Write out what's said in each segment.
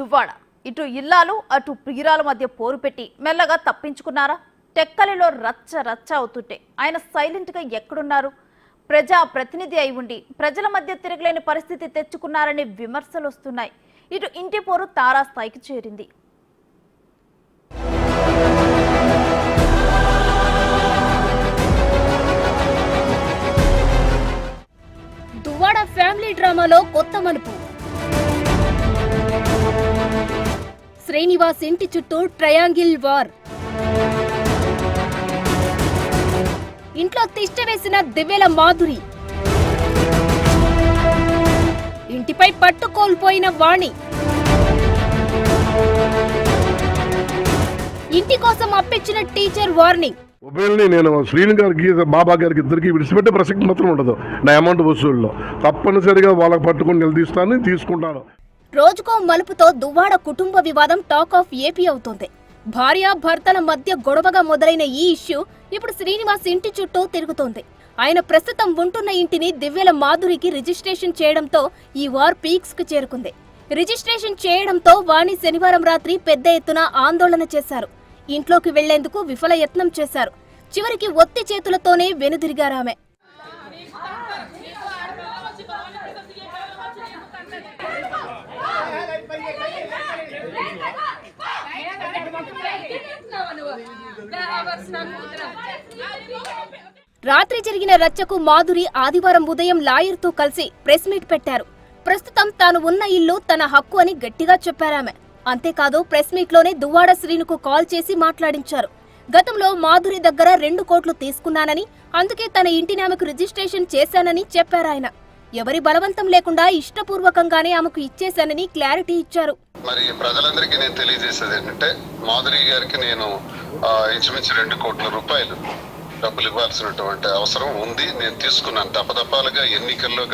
దువ్వాడ ఇటు ఇల్లాలు అటు ప్రియురాల మధ్య పోరు పెట్టి మెల్లగా తప్పించుకున్నారా? టెక్కలిలో రచ్చ రచ్చ అవుతుంటే ఆయన సైలెంట్గా ఎక్కడున్నారు? ప్రజా ప్రతినిధి అయి ఉండి ప్రజల మధ్య తిరగలేని పరిస్థితి తెచ్చుకున్నారని విమర్శలు వస్తున్నాయి. ఇటు ఇంటి పోరు తారాస్థాయికి చేరింది. దువ్వాడ ఫ్యామిలీ డ్రామాలో కొత్త మలుపు. శ్రీనివాస్ ఇంటి చుట్టూ ట్రయాంగిల్ వార్. ఇంట్లో తిష్ట వేసిన దివ్యల మాధురి. ఇంటిపై పట్టు కోల్పోయిన వాణి. ఇంటి కోసం అప్పించిన టీచర్ వార్నింగ్. మొబైల్ని నేను శ్రీని గారికి బాబా గారికి ఇద్దరికి విడిచిపెట్టే ప్రసక్తి మాత్రం ఉండదు. నా అమౌంట్ వసూళ్ళలో తప్పనిసరిగా వాళ్ళకి పట్టుకుని నిలదీస్తాను, తీసుకుంటాను. రోజుకో మలుపుతో దువ్వాడ కుటుంబ వివాదం టాక్ ఆఫ్ ఏపీ అవుతోంది. భార్య భర్తల మధ్య గొడవగా మొదలైన ఈ ఇష్యూ ఇప్పుడు శ్రీనివాస్ ఇంటి చుట్టూ తిరుగుతోంది. ఆయన ప్రస్తుతం ఉంటున్న ఇంటిని దివ్యల మాధురికి రిజిస్ట్రేషన్ చేయడంతో ఈ వార్ పీక్స్ కు చేరుకుంది. రిజిస్ట్రేషన్ చేయడంతో వాణి శనివారం రాత్రి పెద్ద ఎత్తున ఆందోళన చేశారు. ఇంట్లోకి వెళ్లేందుకు విఫల యత్నం చేశారు. చివరికి ఒత్తి చేతులతోనే వెనుదిరిగారామె. రాత్రి జరిగిన రచ్చకు మాధురి ఆదివారం ఉదయం లాయర్తో కలిసి ప్రెస్ మీట్ పెట్టారు. ప్రస్తుతం తాను ఉన్న ఇల్లు తన హక్కు అని గట్టిగా చెప్పారామె. అంతేకాదు ప్రెస్ మీట్ లోనే దువ్వాడ శ్రీనుకు కాల్ చేసి మాట్లాడించారు. గతంలో మాధురి దగ్గర 2 కోట్లు తీసుకున్నానని, అందుకే తన ఇంటిని ఆమెకు రిజిస్ట్రేషన్ చేశానని చెప్పారాయన. ఎవరి బలవంతం లేకుండా ఇష్టపూర్వకంగానే ఆమెకు ఇచ్చేశానని క్లారిటీ ఇచ్చారు. మరి ప్రజలందరికీ నేను తెలియజేసేది ఏంటంటే, మాధురి గారికి నేను ఇంచుమించు 2 కోట్ల రూపాయలు డబ్బులు ఇవ్వాల్సినటువంటి అవసరం ఉంది. నేను తీసుకున్నాను దపదపాలుగా.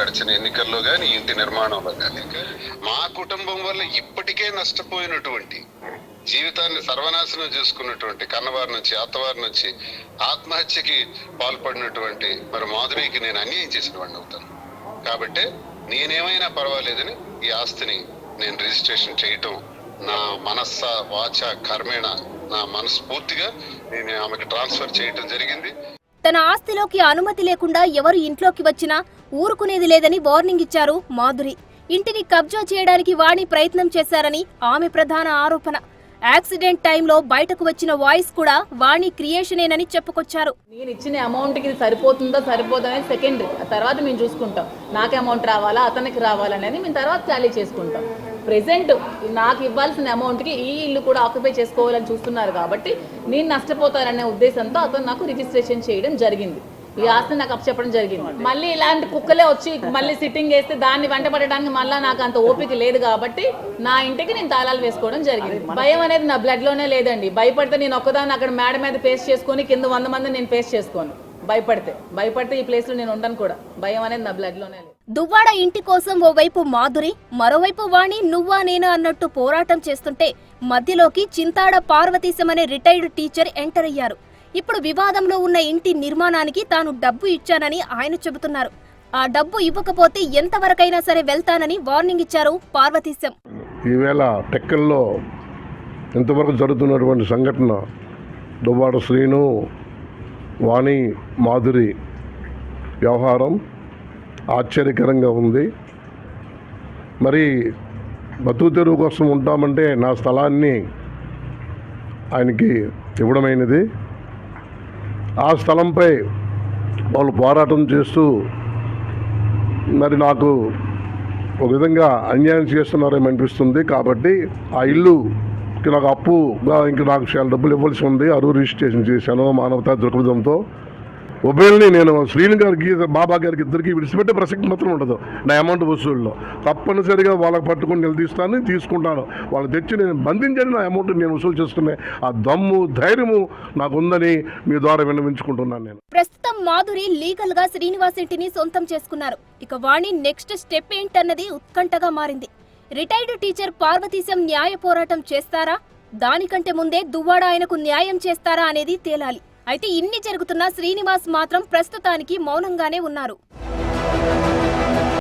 గడిచిన ఎన్నికల్లో కానీ, ఇంటి నిర్మాణంలో కానీ. మా కుటుంబం వల్ల ఇప్పటికే నష్టపోయినటువంటి, జీవితాన్ని సర్వనాశనం చేసుకున్నటువంటి కన్నవారి నుంచి, అత్తవారి నుంచి ఆత్మహత్యకి పాల్పడినటువంటి మరి మాధురికి నేను అన్యాయం చేసిన వాడిని అవుతాను. కాబట్టి నేనేమైనా పర్వాలేదని ఈ ఆస్తిని నేను రిజిస్ట్రేషన్ చేయటం నా మనస్స వాచ కర్మేణ, నా మనస్ఫూర్తిగా నేను ఆమెకు ట్రాన్స్ఫర్ చేయటం జరిగింది. తన ఆస్తిలోకి అనుమతి లేకుండా ఎవరు ఇంట్లోకి వచ్చినా ఊరుకునేది లేదని వార్నింగ్ ఇచ్చారు మాధురి. ఇంటిని కబ్జా చేయడానికి వాణి ప్రయత్నం చేశారని ఆమె ప్రధాన ఆరోపణ. యాక్సిడెంట్ టైంలో బయటకు వచ్చిన వాయిస్ కూడా వాణి క్రియేషనేనని చెప్పుకొచ్చారు. నేను ఇచ్చిన అమౌంట్ కి సరిపోతుందో సరిపోదో అనేది సెకండరీ. తర్వాత మేము చూసుకుంటాం. నాకు అమౌంట్ రావాలా అతనికి రావాలనేది మేము తర్వాత టాలీ చేసుకుంటాం. ప్రెసెంట్ నాకు ఇవ్వాల్సిన అమౌంట్కి ఈ ఇల్లు కూడా ఆక్యుపై చేసుకోవాలని చూస్తున్నారు కాబట్టి నేను నష్టపోతాననే ఉద్దేశంతో అతను నాకు రిజిస్ట్రేషన్ చేయడం జరిగింది. ఈ ఆస్తి నాకు అప్పచెప్పడం జరిగింది. మళ్ళీ ఇలాంటి కుక్కలే వచ్చి మళ్ళీ సిట్టింగ్ వేస్తే దాన్ని వెంట పడడానికి మళ్ళీ నాకు అంత ఓపిక లేదు కాబట్టి నా ఇంటికి నేను తాళాలు వేసుకోవడం జరిగింది. భయం అనేది నా బ్లడ్ లోనే లేదండి. భయపడితే నేను ఒక్కదాన్ని అక్కడ మేడ మీద ఫేస్ చేసుకొని కింద 100 మంది నేను ఫేస్ చేసుకోను. భయపడితే ఈ ప్లేస్ లో నేను ఉండను కూడా. భయం అనేది నా బ్లడ్ లోనే లేదు. దువ్వాడ ఇంటి కోసం ఓవైపు మాధురి, మరోవైపు వాణి నువ్వా నేనా అన్నట్టు పోరాటం చేస్తుంటే మధ్యలోకి చింతాడ పార్వతీశం అనే రిటైర్డ్ టీచర్ ఎంటర్ అయ్యారు. ఇప్పుడు వివాదంలో ఉన్న ఇంటి నిర్మాణానికి తాను డబ్బు ఇచ్చానని ఆయన చెబుతున్నారు. ఆ డబ్బు ఇవ్వకపోతే ఎంతవరకైనా సరే వెళ్తానని వార్నింగ్ ఇచ్చారు పార్వతీశం. ఈవేళ టెక్కల్లో ఇంతవరకు జరుగుతున్నటువంటి సంఘటన, దువ్వాడ శ్రీను వాణి మాధురి వ్యవహారం ఆశ్చర్యకరంగా ఉంది. మరి బతుకు తెరువు కోసం ఉంటామంటే నా స్థలాన్ని ఆయనకి ఇవ్వడమైనది. ఆ స్థలంపై వాళ్ళు పోరాటం చేస్తూ మరి నాకు ఒక విధంగా అన్యాయం చేస్తున్నారేమో అనిపిస్తుంది. కాబట్టి ఆ ఇల్లుకి నాకు అప్పుగా ఇంకా నాకు చాలా డబ్బులు ఇవ్వాల్సి ఉంది. అరువు రిజిస్ట్రేషన్ చేశాను మానవతా దృక్పథంతో. మొబైల్ని నేను శ్రీని గారికి బాబా గారికి ఇద్దరికి విడిచిపెట్టే ప్రసక్తి మాత్రం ఉండదు. నా అమౌంట్ వసూళ్ళలో తప్పనిసరిగా వాళ్ళకి పట్టుకుని నిలదీస్తాను, తీసుకుంటాను. వాళ్ళు తెచ్చి నేను బంధించని నా అమౌంట్ నేను వసూలు చేసుకునే ఆ దమ్ము ధైర్యము నాకు ఉందని మీ ద్వారా విన్నవించుకుంటున్నాను. నేను ప్రస్తుతం మాధురి లీగల్ గా శ్రీనివాస్ ఇంటిని సొంతం చేసుకున్నారు. ఇక వాణి నెక్స్ట్ స్టెప్ ఏంటన్నది ఉత్కంఠగా మారింది. రిటైర్డ్ టీచర్ పార్వతీశం న్యాయ పోరాటం చేస్తారా, దానికంటే ముందే దువ్వాడ ఆయనకు న్యాయం చేస్తారా అనేది తేలాలి. అయితే ఇన్ని జరుగుతున్నా శ్రీనివాస్ మాత్రం ప్రస్తుతానికి మౌనంగానే ఉన్నారు.